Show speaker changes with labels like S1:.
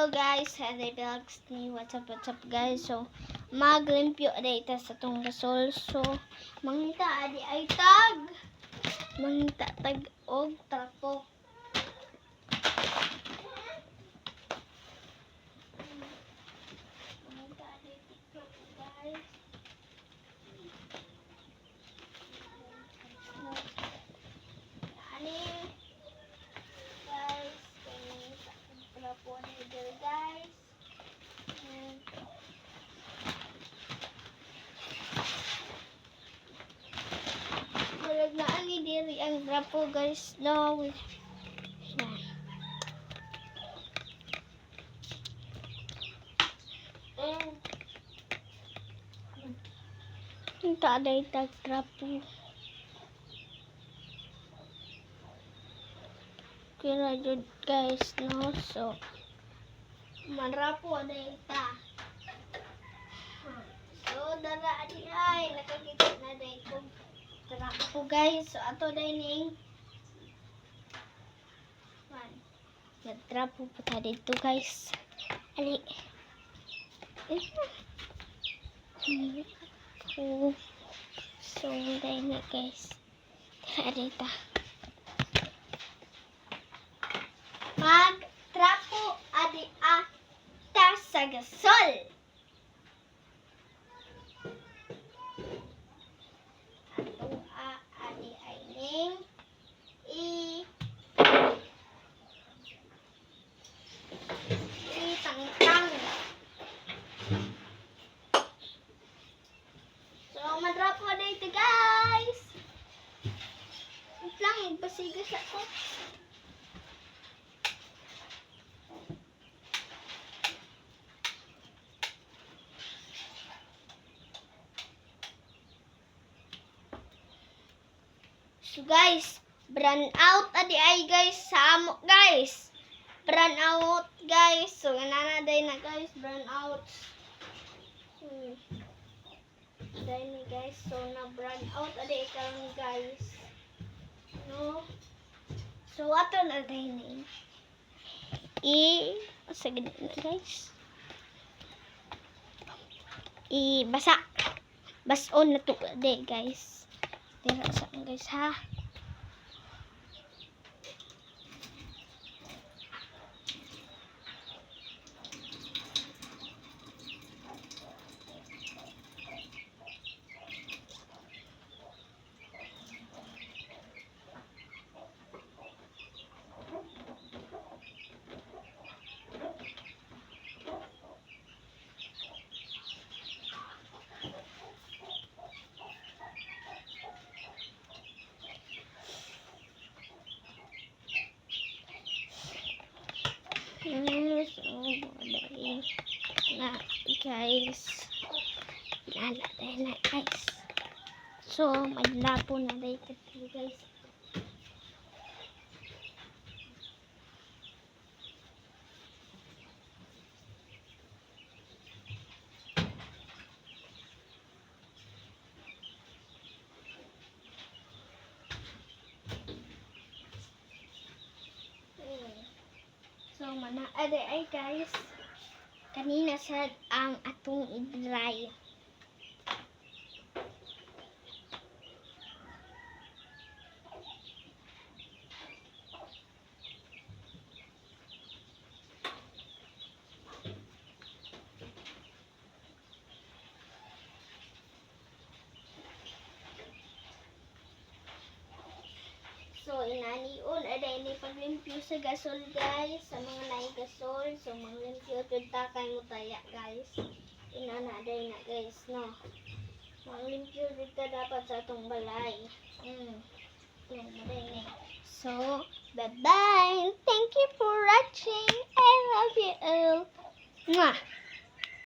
S1: Hello guys, Harry Vlogs ni. What's up guys? So, maglimpyo data sa tong gasol. So, mangita adi ay tag. Mangita tag og trapo. Mangita adi trapo guys. Ani guys, mangita tag trapo ni guys. Malag na ani diri ang trapo guys. No. Tak ada tag trapo. Kira jud guys no. So manrapo ada ita. So dara adi ay nakakita na day ko trapo guys. So ato day ning nagtrapo pa ta dito guys. Ali. So day na guys. Dito. Magtrapo adi ta sa gasol. Ato adi ay ning tangtang. So matrapo dito guys. Wait lang, magpasigas ako. So guys, brand out adi ay guys sa amo guys. Brand out guys. So nananaday na guys, brand out. Day ni guys. So na brand out adi karon guys. No. So ato na day ni. Sige na guys. Basa. Bason na to adi guys. Dira sa guys ha. Na guys. Naladay na guys. So maglapo na dito guys. So manaade ay guys. Kanina sad ang atong i-dry. So, inaniun, aday ni paglimpyo sa gasol, guys. Sa mga naing gasol. So, maglimpyo, tunta kayo taya, guys. Inana, aday na, guys, no. Maglimpyo, dito dapat sa itong balay. Aday na. So, bye-bye. Thank you for watching. I love you all. Mwah!